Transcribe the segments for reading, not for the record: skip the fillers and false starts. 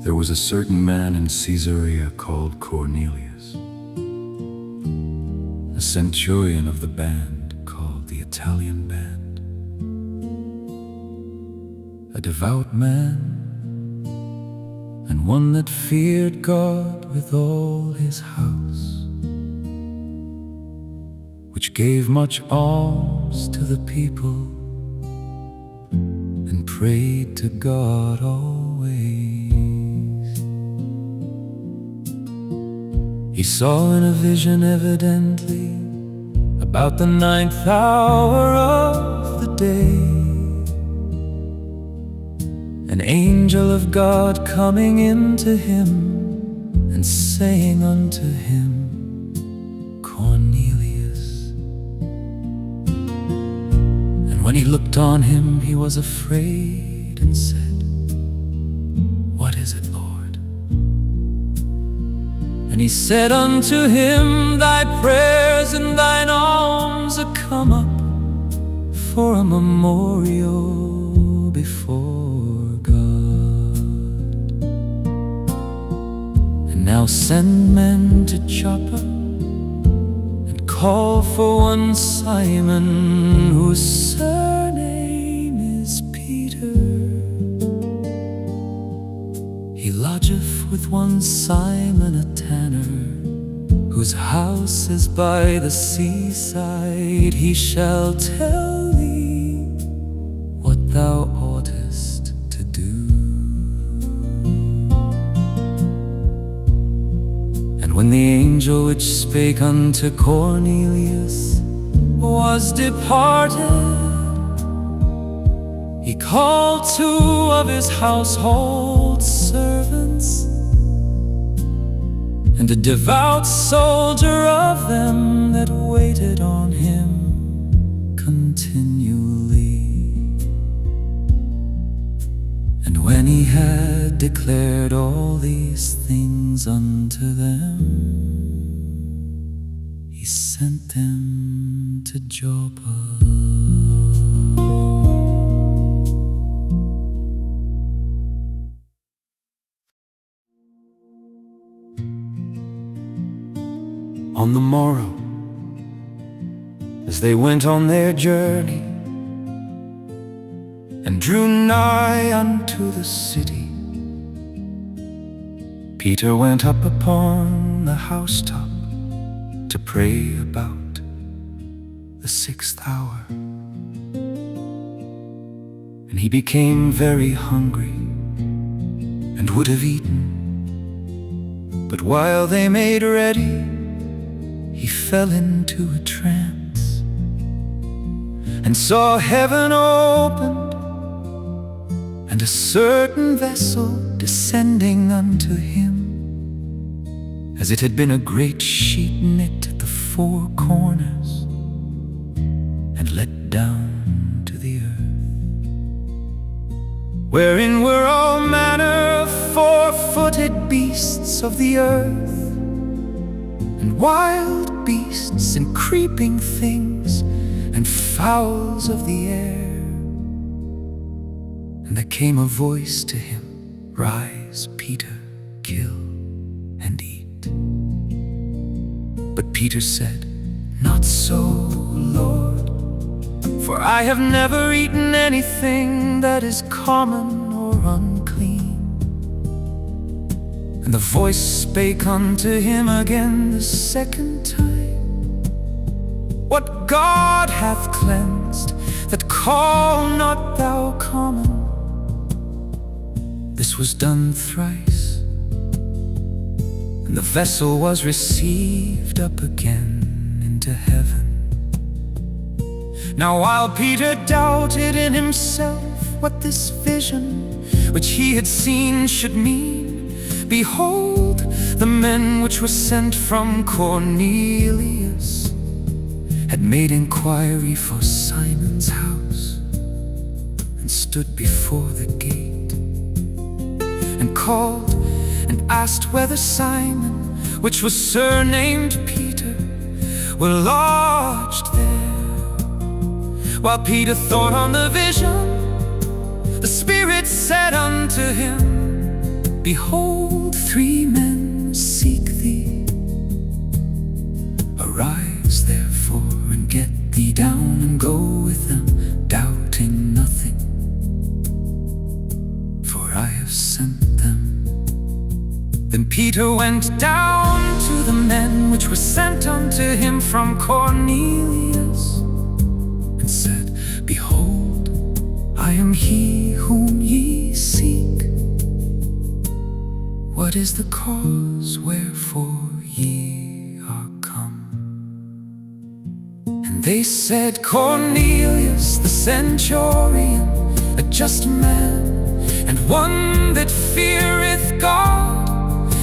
There was a certain man in Caesarea called Cornelius, a centurion of the band called the Italian Band, a devout man, and one that feared God with all his house, which gave much alms to the people, and prayed to God always. He saw in a vision evidently about the 9th hour of the day, an angel of God coming into him and saying unto him, Cornelius. And when he looked on him, he was afraid and said, What is it, Lord? And he said unto him, Thy prayers and thine alms are come up for a memorial before God. And now send men to Joppa and call for one Simon, whose surname is Peter. He lodgeth with one Simon a tanner, whose house is by the seaside. He shall tell thee what thou oughtest to do. And when the angel which spake unto Cornelius was departed, he called 2 of his household servants, and a devout soldier of them that waited on him continually. And when he had declared all these things unto them, he sent them to Joppa. On the morrow, as they went on their journey, and drew nigh unto the city, Peter went up upon the housetop to pray about the 6th hour. And he became very hungry, and would have eaten. But while they made ready, he fell into a trance, and saw heaven opened, and a certain vessel descending unto him, as it had been a great sheet knit at the 4 corners, and let down to the earth, wherein were all manner of 4-footed beasts of the earth, and wild beasts and creeping things, and fowls of the air. And there came a voice to him, Rise, Peter, kill and eat. But Peter said, Not so, Lord, for I have never eaten anything that is common or unclean. And the voice spake unto him again the 2nd time, What God hath cleansed, that call not thou common. This was done thrice, and the vessel was received up again into heaven. Now while Peter doubted in himself what this vision which he had seen should mean, behold, the men which were sent from Cornelius had made inquiry for Simon's house, and stood before the gate, and called and asked whether Simon, which was surnamed Peter, were lodged there. While Peter thought on the vision, the Spirit him, "Behold, 3 men seek thee. Arise therefore, and get thee down, and go with them, doubting nothing, for I have sent them." Then Peter went down to the men which were sent unto him from Cornelius, and said, "Behold, I am he whom ye seek. What is the cause wherefore ye are come?" And they said, "Cornelius the centurion, a just man, and one that feareth God,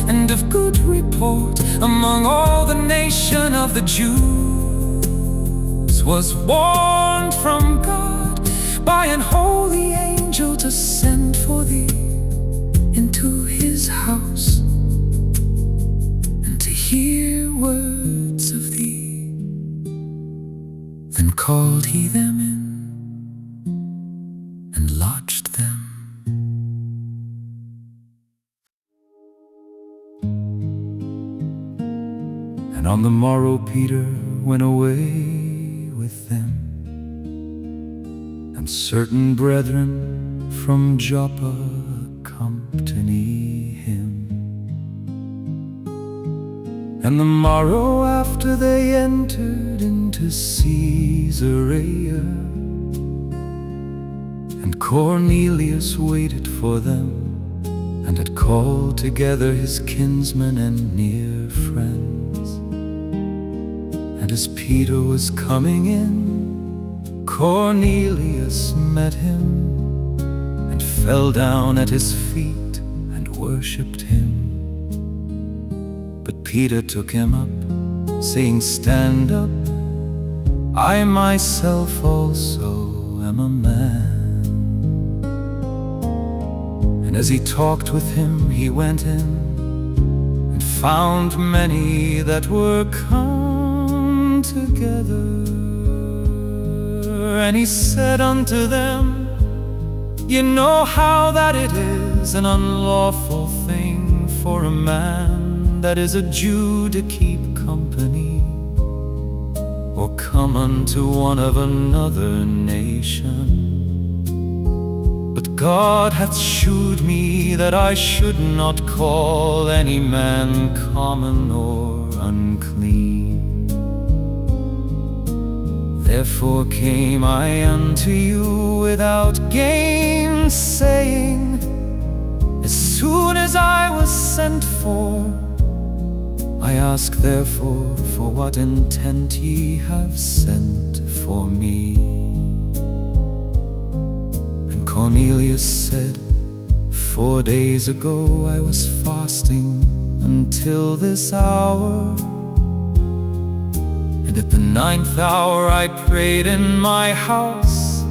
and of good report among all the nation of the Jews, was warned from God by an holy angel to send for thee into his house, and to hear words of thee." Then called he them in, and lodged them. And on the morrow Peter went away with them, and certain brethren from Joppa accompany him. And the morrow after they entered into Caesarea, and Cornelius waited for them, and had called together his kinsmen and near friends. And as Peter was coming in, Cornelius met him, and fell down at his feet and worshipped him. But Peter took him up, saying, "Stand up, I myself also am a man." And as he talked with him, he went in, and found many that were come together. And he said unto them, "You know how that it is an unlawful thing for a man that is a Jew to keep company, or come unto one of another nation. But God hath shewed me that I should not call any man common or unclean. Therefore came I unto you without gainsaying. As soon as I was sent for, I ask therefore, for what intent ye have sent for me?" And Cornelius said, 4 days ago I was fasting until this hour, and at the 9th hour I prayed in my house,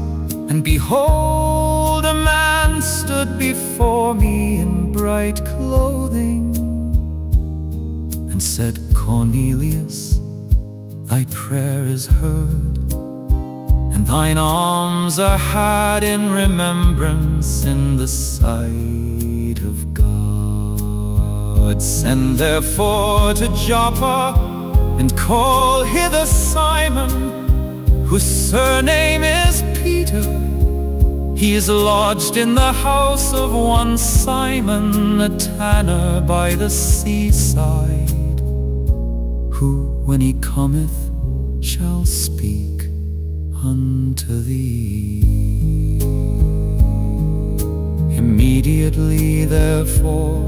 and behold, a man stood before me in bright clothing, and said, "Cornelius, thy prayer is heard, and thine alms are had in remembrance in the sight of God. Send therefore to Joppa, and call hither Simon, whose surname is Peter. He is lodged in the house of one Simon, a tanner by the seaside, who, when he cometh, shall speak unto thee." Immediately therefore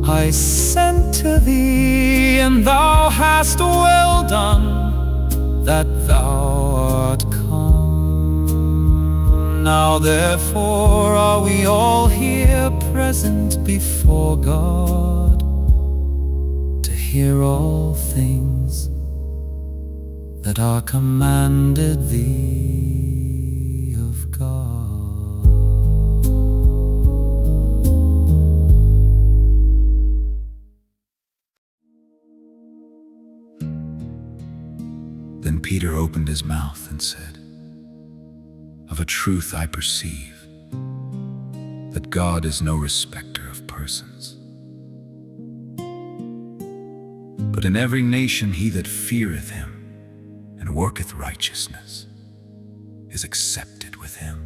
I sent to thee, and thou hast well done that thou art come. Now therefore are we all here present before God, to hear all things that are commanded thee of God. Then Peter opened his mouth and said, "Of a truth I perceive that God is no respecter of persons. But in every nation he that feareth him and worketh righteousness is accepted with him.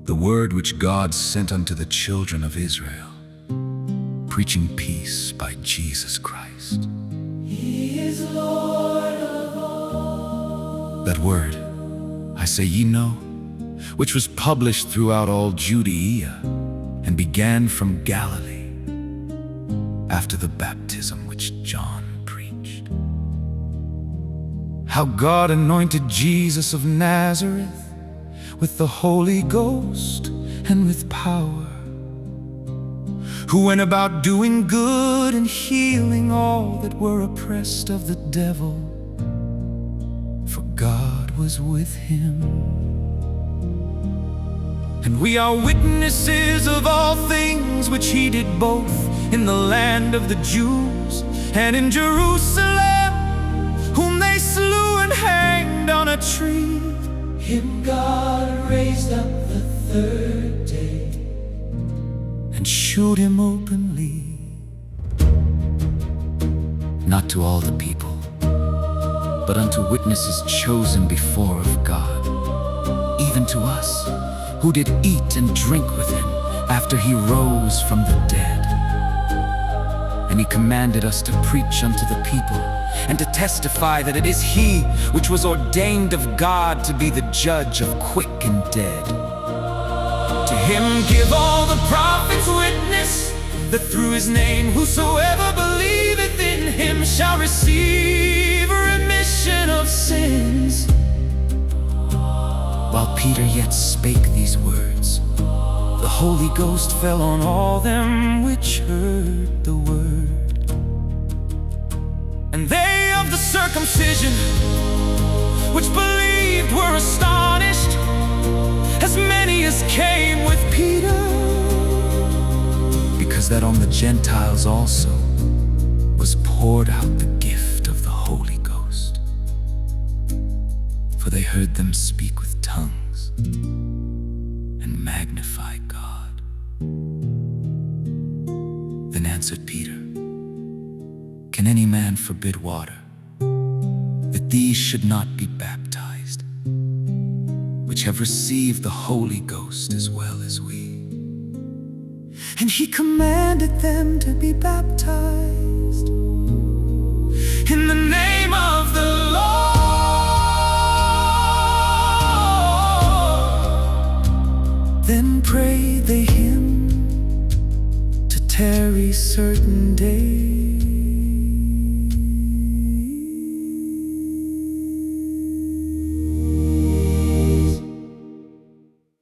The word which God sent unto the children of Israel, preaching peace by Jesus Christ. He is Lord of all. That word, I say ye know, which was published throughout all Judea, and began from Galilee, after the baptism which John preached. How God anointed Jesus of Nazareth with the Holy Ghost and with power, who went about doing good and healing all that were oppressed of the devil, for God was with him. And we are witnesses of all things which he did, both in the land of the Jews and in Jerusalem, whom they slew and hanged on a tree. Him God raised up the third day, and shewed him openly, not to all the people, but unto witnesses chosen before of God, even to us, who did eat and drink with him after he rose from the dead. And he commanded us to preach unto the people, and to testify that it is he which was ordained of God to be the judge of quick and dead. To him give all the prophets witness, that through his name whosoever believeth in him shall receive a remission of sins. While Peter yet spake these words, the Holy Ghost fell on all them which heard the word. And they of the circumcision which believed were astonished, as many as came with Peter, because that on the Gentiles also was poured out the gift of the Holy Ghost. For they heard them speak with tongues and magnify God. Then answered Peter, Can any man forbid water, that these should not be baptized, which have received the Holy Ghost as well as we? And he commanded them to be baptized in the name of the Lord. Then prayed they him to tarry certain days.